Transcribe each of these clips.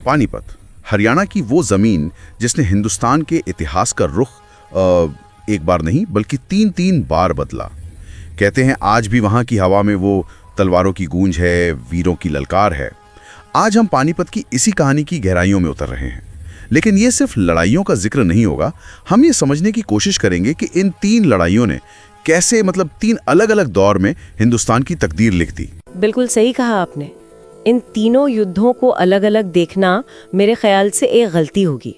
पानीपत, हरियाणा की वो जमीन जिसने हिंदुस्तान के इतिहास का रुख एक बार नहीं बल्कि तीन बार बदला। कहते हैं आज भी वहां की हवा में वो तलवारों की गूंज है, वीरों की ललकार है। आज हम पानीपत की इसी कहानी की गहराइयों में उतर रहे हैं, लेकिन ये सिर्फ लड़ाइयों का जिक्र नहीं होगा। हम ये समझने की कोशिश करेंगे कि इन 3 लड़ाइयों ने कैसे 3 अलग अलग दौर में हिंदुस्तान की तकदीर लिख दी। बिल्कुल सही कहा आपने। इन तीनों युद्धों को अलग अलग देखना मेरे ख्याल से एक गलती होगी।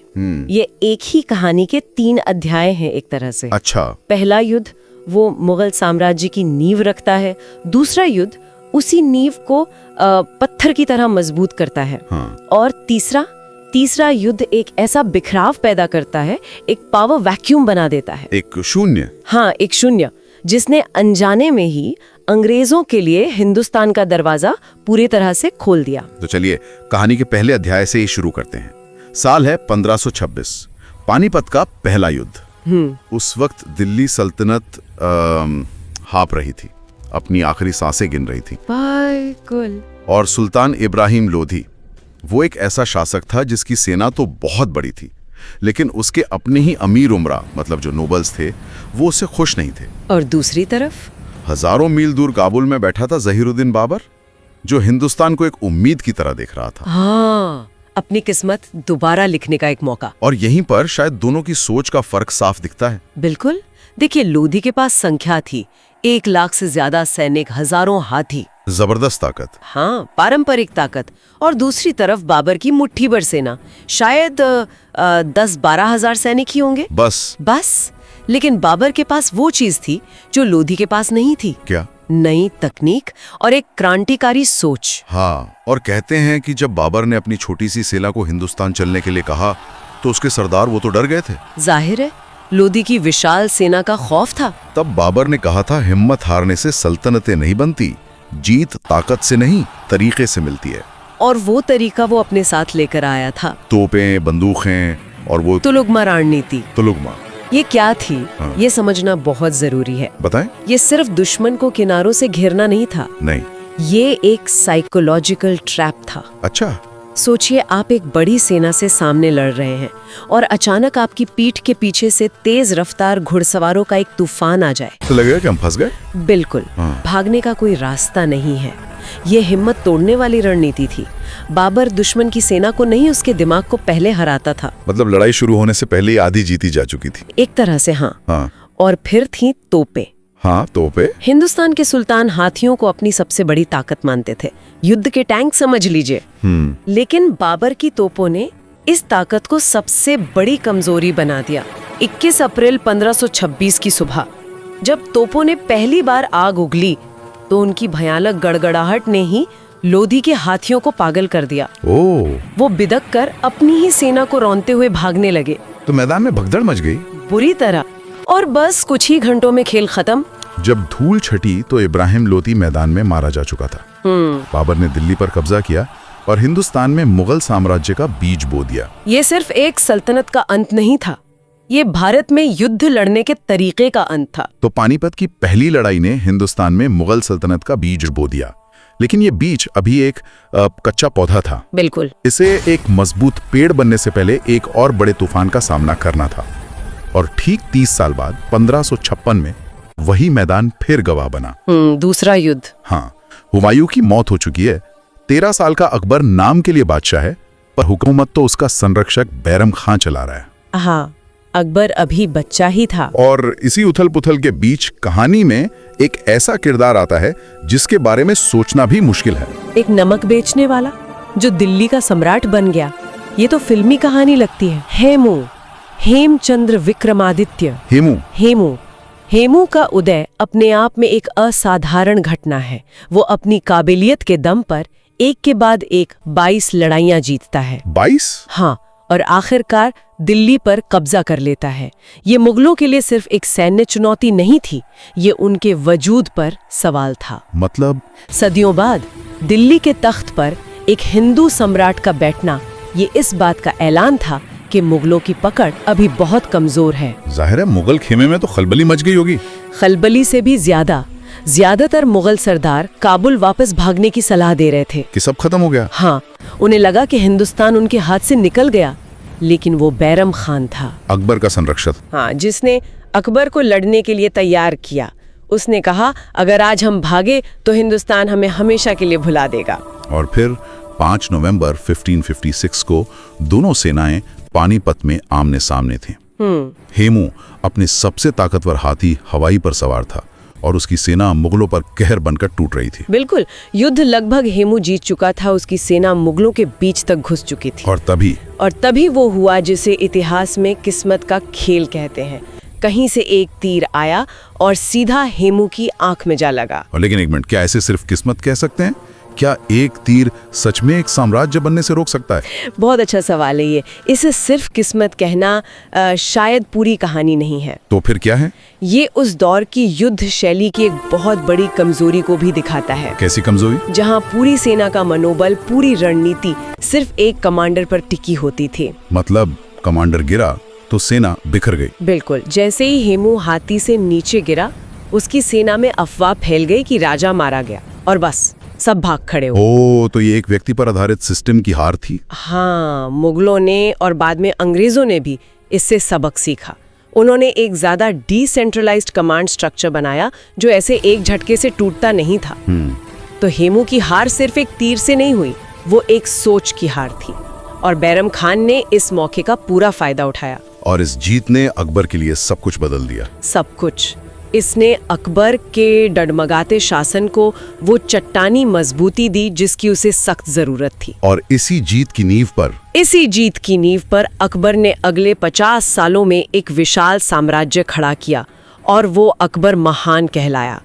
ये एक ही कहानी के 3 अध्याय हैं एक तरह से। अच्छा। पहला युद्ध वो मुगल साम्राज्य की नींव रखता है, दूसरा युद्ध उसी नींव को पत्थर की तरह मजबूत करता है। हाँ। और तीसरा युद्ध एक ऐसा बिखराव पैदा करता है, एक पावर वैक्यूम बना देता है, एक शून्य। हाँ, एक शून्य जिसने अनजाने में ही अंग्रेजों के लिए हिंदुस्तान का दरवाजा पूरी तरह से खोल दिया। तो चलिए कहानी के पहले अध्याय से ही शुरू करते हैं। साल है 1526, पानीपत का पहला युद्ध। उस वक्त दिल्ली सल्तनत हाँप रही थी, अपनी आखिरी सांसें गिन रही थी। बिल्कुल। और सुल्तान इब्राहिम लोधी वो एक ऐसा शासक था जिसकी सेना तो बहुत बड़ी थी, लेकिन उसके अपने ही अमीर उमरा जो नोबल्स थे वो उससे खुश नहीं थे। और दूसरी तरफ हजारों मील दूर काबुल में बैठा था जहीरुद्दीन बाबर, जो हिंदुस्तान को एक उम्मीद की तरह देख रहा था। हाँ, अपनी किस्मत दोबारा लिखने का एक मौका। और यहीं पर शायद दोनों की सोच का फर्क साफ दिखता है। बिल्कुल। देखिए, लोधी के पास संख्या थी, 1 लाख से ज्यादा सैनिक, हजारों हाथी, जबरदस्त ताकत। हाँ, पारंपरिक ताकत। और दूसरी तरफ बाबर की मुट्ठी भर सेना, शायद 10-12 हजार सैनिक ही होंगे बस। लेकिन बाबर के पास वो चीज थी जो लोधी के पास नहीं थी। क्या? नई तकनीक और एक क्रांतिकारी सोच। हाँ, और कहते हैं कि जब बाबर ने अपनी छोटी सी सेना को हिंदुस्तान चलने के लिए कहा तो उसके सरदार वो तो डर गए थे। जाहिर है, लोधी की विशाल सेना का खौफ था। तब बाबर ने कहा था, हिम्मत हारने से सल्तनतें नहीं बनती, जीत ताकत से नहीं तरीके से मिलती है। और वो तरीका वो अपने साथ लेकर आया था। तोपें, बंदूकें और वो तुलुगमा रणनीति। तुलुगमा ये क्या थी? हाँ। ये समझना बहुत जरूरी है। बताएं। ये सिर्फ दुश्मन को किनारों से घेरना नहीं था। नहीं, ये एक साइकोलॉजिकल ट्रैप था। अच्छा। सोचिए, आप एक बड़ी सेना से सामने लड़ रहे हैं और अचानक आपकी पीठ के पीछे से तेज रफ्तार घुड़सवारों का एक तूफान आ जाए तो लगेगा कि हम फंस गए। बिल्कुल। हाँ। भागने का कोई रास्ता नहीं है। ये हिम्मत तोड़ने वाली रणनीति थी। बाबर दुश्मन की सेना को नहीं, उसके दिमाग को पहले हराता था। लड़ाई शुरू होने से पहले ही आधी जीती जा चुकी थी एक तरह से। हाँ। और फिर थी तोपें। हाँ, तोपें। हिंदुस्तान के सुल्तान हाथियों को अपनी सबसे बड़ी ताकत मानते थे, युद्ध के टैंक समझ लीजिए। लेकिन बाबर की तोपों ने इस ताकत को सबसे बड़ी कमजोरी बना दिया। 21 अप्रैल 1526 की सुबह जब तोपों ने पहली बार आग उगली तो उनकी भयानक गड़गड़ाहट ने ही लोधी के हाथियों को पागल कर दिया। वो बिदक कर अपनी ही सेना को रौंदते हुए भागने लगे। तो मैदान में भगदड़ मच गई बुरी तरह। और बस कुछ ही घंटों में खेल खत्म। जब धूल छटी तो इब्राहिम लोधी मैदान में मारा जा चुका था। बाबर ने दिल्ली पर कब्जा किया और हिंदुस्तान में मुगल साम्राज्य का बीज बो दिया। ये सिर्फ एक सल्तनत का अंत नहीं था, ये भारत में युद्ध लड़ने के तरीके का अंत था। तो पानीपत की पहली लड़ाई ने हिंदुस्तान में मुगल सल्तनत का बीज बो दिया, लेकिन ये बीज अभी एक कच्चा पौधा था। बिल्कुल। इसे एक मजबूत पेड़ बनने से पहले एक और बड़े तूफान का सामना करना था। और ठीक 30 साल बाद 1556 में वही मैदान फिर गवाह बना। दूसरा युद्ध। हाँ, हुमायूं की मौत हो चुकी है। 13 साल का अकबर नाम के लिए बादशाह है, पर हुकूमत तो उसका संरक्षक बैरम खां चला रहा है। हाँ, अकबर अभी बच्चा ही था। और इसी उथल पुथल के बीच कहानी में एक ऐसा किरदार आता है जिसके बारे में सोचना भी मुश्किल है। एक नमक बेचने वाला जो दिल्ली का सम्राट बन गया। ये तो फिल्मी कहानी लगती है। हेमचंद्र विक्रमादित्य। हेमू का उदय अपने आप में एक असाधारण घटना है। वो अपनी काबिलियत के दम पर एक के बाद एक 22 लड़ाइयां जीतता है। 22? हाँ, और आखिरकार दिल्ली पर कब्जा कर लेता है। ये मुगलों के लिए सिर्फ एक सैन्य चुनौती नहीं थी, ये उनके वजूद पर सवाल था। सदियों बाद दिल्ली के तख्त पर एक हिंदू सम्राट का बैठना ये इस बात का ऐलान था कि मुगलों की पकड़ अभी बहुत कमजोर है। जाहिर है मुगल खेमे में तो खलबली मच गई होगी। खलबली से भी ज्यादा ज्यादातर मुगल सरदार काबुल वापस भागने की सलाह दे रहे थे कि सब खत्म हो गया। हाँ, उन्हें लगा कि हिंदुस्तान उनके हाथ से निकल गया। लेकिन वो बैरम खान था, अकबर का संरक्षक। हाँ, जिसने अकबर को लड़ने के लिए तैयार किया। उसने कहा, अगर आज हम भागे तो हिंदुस्तान हमें हमेशा के लिए भुला देगा। और फिर 5 नवंबर 1556 को दोनों सेनाएं पानीपत में आमने सामने थीं। हेमू अपने सबसे ताकतवर हाथी हवाई पर सवार था और उसकी सेना मुगलों पर कहर बनकर टूट रही थी। बिल्कुल, युद्ध लगभग हेमू जीत चुका था, उसकी सेना मुगलों के बीच तक घुस चुकी थी। और तभी वो हुआ जिसे इतिहास में किस्मत का खेल कहते हैं। कहीं से एक तीर आया और सीधा हेमू की आंख में जा लगा। लेकिन एक मिनट, क्या ऐसे सिर्फ किस्मत कह सकते हैं? क्या एक तीर सच में एक साम्राज्य बनने से रोक सकता है? बहुत अच्छा सवाल है ये। इसे सिर्फ किस्मत कहना शायद पूरी कहानी नहीं है। तो फिर क्या है? ये उस दौर की युद्ध शैली की एक बहुत बड़ी कमजोरी को भी दिखाता है। कैसी कमजोरी? जहाँ पूरी सेना का मनोबल, पूरी रणनीति सिर्फ एक कमांडर पर टिकी होती थी। मतलब कमांडर गिरा तो सेना बिखर गई। बिल्कुल, जैसे ही हेमू हाथी से नीचे गिरा, उसकी सेना में अफवाह फैल गई कि राजा मारा गया और बस सब भाग खड़े हो। तो ये एक व्यक्ति पर आधारित सिस्टम की हार थी। हाँ, मुगलों ने और बाद में अंग्रेजों ने भी इससे सबक सीखा। उन्होंने एक ज्यादा डिसेंट्रलाइज्ड कमांड स्ट्रक्चर बनाया जो ऐसे एक झटके से टूटता नहीं था। तो हेमू की हार सिर्फ एक तीर से नहीं हुई, वो एक सोच की हार थी और बैरम खान ने इस मौके का पूरा फायदा उठाया। और इस जीत ने अकबर के लिए सब कुछ बदल दिया। सब कुछ। इसने अकबर के डगमगाते शासन को वो चट्टानी मजबूती दी जिसकी उसे सख्त जरूरत थी। और इसी जीत की नींव पर अकबर ने अगले 50 सालों में एक विशाल साम्राज्य खड़ा किया और वो अकबर महान कहलाया।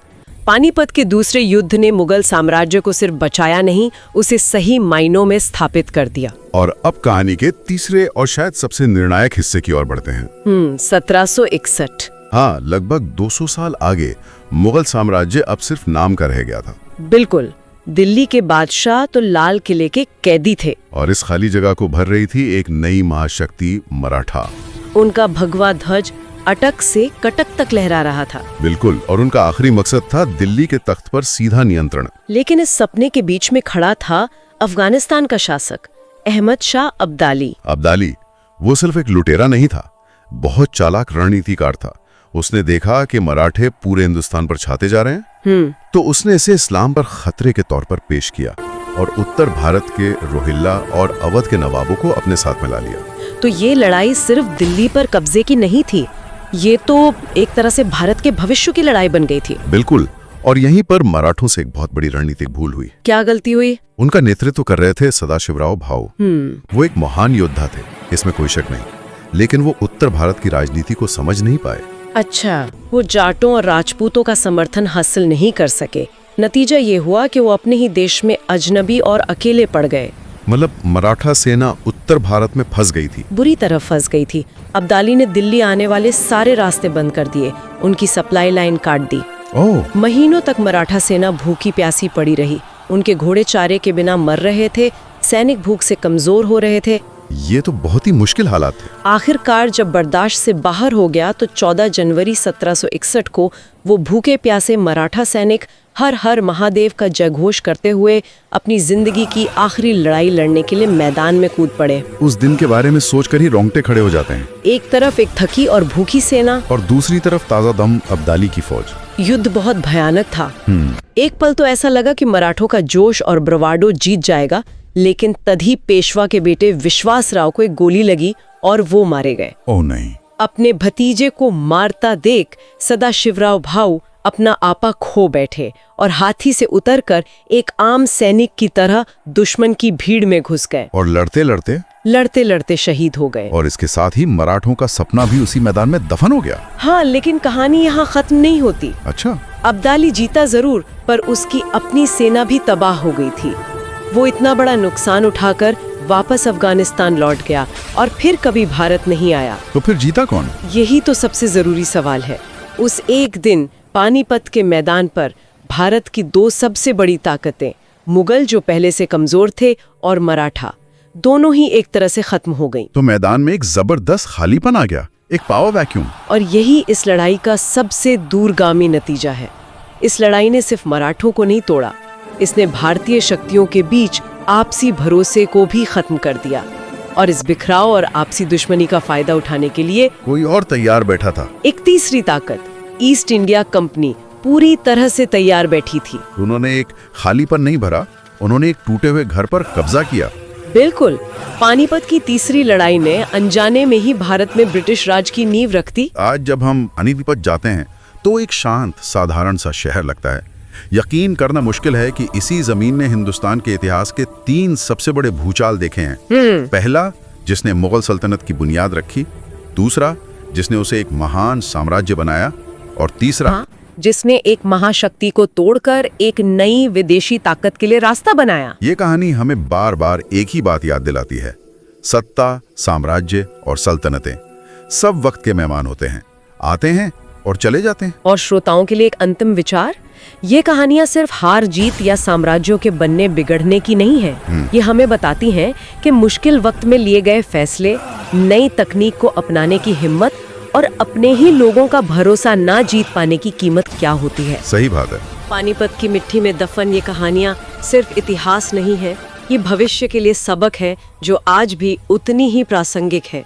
पानीपत के दूसरे युद्ध ने मुगल साम्राज्य को सिर्फ बचाया नहीं, उसे सही मायनों में स्थापित कर दिया। और अब कहानी के तीसरे और शायद सबसे निर्णायक हिस्से की ओर बढ़ते हैं। 1761। हाँ, लगभग 200 साल आगे मुगल साम्राज्य अब सिर्फ नाम का रह गया था। बिल्कुल, दिल्ली के बादशाह तो लाल किले के कैदी थे और इस खाली जगह को भर रही थी एक नई महाशक्ति मराठा। उनका भगवा ध्वज अटक से कटक तक लहरा रहा था। बिल्कुल, और उनका आखिरी मकसद था दिल्ली के तख्त पर सीधा नियंत्रण। लेकिन इस सपने के बीच में खड़ा था अफगानिस्तान का शासक अहमद शाह अब्दाली। वो सिर्फ एक लुटेरा नहीं था, बहुत चालाक रणनीतिकार था। उसने देखा कि मराठे पूरे हिंदुस्तान पर छाते जा रहे हैं, तो उसने इसे इस्लाम पर खतरे के तौर पर पेश किया और उत्तर भारत के रोहिल्ला और अवध के नवाबों को अपने साथ में ला लिया। तो ये लड़ाई सिर्फ दिल्ली पर कब्जे की नहीं थी, ये तो एक तरह से भारत के भविष्य की लड़ाई बन गई थी। बिल्कुल, और यहीं पर मराठों से एक बहुत बड़ी रणनीतिक भूल हुई। क्या गलती हुई? उनका नेतृत्व कर रहे थे सदाशिवराव भाऊ। वो एक महान योद्धा थे, इसमें कोई शक नहीं, लेकिन वो उत्तर भारत की राजनीति को समझ नहीं पाए। अच्छा, वो जाटों और राजपूतों का समर्थन हासिल नहीं कर सके। नतीजा ये हुआ कि वो अपने ही देश में अजनबी और अकेले पड़ गए। मतलब मराठा सेना उत्तर भारत में फंस गई थी, बुरी तरह फंस गई थी। अब्दाली ने दिल्ली आने वाले सारे रास्ते बंद कर दिए, उनकी सप्लाई लाइन काट दी। महीनों तक मराठा सेना भूखी प्यासी पड़ी रही। उनके घोड़े चारे के बिना मर रहे थे, सैनिक भूख से कमजोर हो रहे थे। ये तो बहुत ही मुश्किल हालात थे। आखिरकार जब बर्दाश्त से बाहर हो गया तो 14 जनवरी 1761 को वो भूखे प्यासे मराठा सैनिक हर हर महादेव का जयघोष करते हुए अपनी जिंदगी की आखिरी लड़ाई लड़ने के लिए मैदान में कूद पड़े। उस दिन के बारे में सोचकर ही रोंगटे खड़े हो जाते हैं। एक तरफ एक थकी और भूखी सेना और दूसरी तरफ ताजा दम अब्दाली की फौज। युद्ध बहुत भयानक था। एक पल तो ऐसा लगा कि मराठों का जोश और ब्रवाडो जीत जाएगा, लेकिन तभी पेशवा के बेटे विश्वासराव को एक गोली लगी और वो मारे गए। ओह नहीं। अपने भतीजे को मारता देख सदाशिवराव भाऊ अपना आपा खो बैठे और हाथी से उतरकर एक आम सैनिक की तरह दुश्मन की भीड़ में घुस गए और लड़ते लड़ते शहीद हो गए। और इसके साथ ही मराठों का सपना भी उसी मैदान में दफन हो गया। हाँ, लेकिन कहानी यहाँ खत्म नहीं होती। अच्छा। अब्दाली जीता जरूर, पर उसकी अपनी सेना भी तबाह हो गई थी। वो इतना बड़ा नुकसान उठाकर वापस अफगानिस्तान लौट गया और फिर कभी भारत नहीं आया। तो फिर जीता कौन? यही तो सबसे जरूरी सवाल है। उस एक दिन पानीपत के मैदान पर भारत की दो सबसे बड़ी ताकतें, मुगल जो पहले से कमजोर थे और मराठा, दोनों ही एक तरह से खत्म हो गईं। तो मैदान में एक जबरदस्त खालीपन आ गया, एक पावर वैक्यूम। और यही इस लड़ाई का सबसे दूरगामी नतीजा है। इस लड़ाई ने सिर्फ मराठों को नहीं तोड़ा, इसने भारतीय शक्तियों के बीच आपसी भरोसे को भी खत्म कर दिया। और इस बिखराव और आपसी दुश्मनी का फायदा उठाने के लिए कोई और तैयार बैठा था। एक तीसरी ताकत, ईस्ट इंडिया कंपनी, पूरी तरह से तैयार बैठी थी। उन्होंने एक खालीपन नहीं भरा, उन्होंने एक टूटे हुए घर पर कब्जा किया। बिल्कुल, पानीपत की तीसरी लड़ाई ने अनजाने में ही भारत में ब्रिटिश राज की नींव रख दी। आज जब हम पानीपत जाते हैं तो एक शांत साधारण सा शहर लगता है। यकीन करना मुश्किल है कि इसी जमीन ने हिंदुस्तान के इतिहास के 3 सबसे बड़े भूचाल देखे हैं। पहला, जिसने मुगल सल्तनत की बुनियाद रखी, दूसरा, जिसने उसे एक महान साम्राज्य बनाया, और तीसरा, जिसने एक महाशक्ति को तोड़कर एक नई विदेशी ताकत के लिए रास्ता बनाया। ये कहानी हमें बार बार एक ही बात याद दिलाती है, सत्ता, साम्राज्य और सल्तनतें सब वक्त के मेहमान होते हैं, आते हैं और चले जाते हैं। और श्रोताओं के लिए एक अंतिम विचार, ये कहानियां सिर्फ हार जीत या साम्राज्यों के बनने बिगड़ने की नहीं है। ये हमें बताती हैं कि मुश्किल वक्त में लिए गए फैसले, नई तकनीक को अपनाने की हिम्मत और अपने ही लोगों का भरोसा ना जीत पाने की कीमत क्या होती है। सही बात है। पानीपत की मिट्टी में दफन ये कहानियां सिर्फ इतिहास नहीं है, ये भविष्य के लिए सबक है जो आज भी उतनी ही प्रासंगिक है।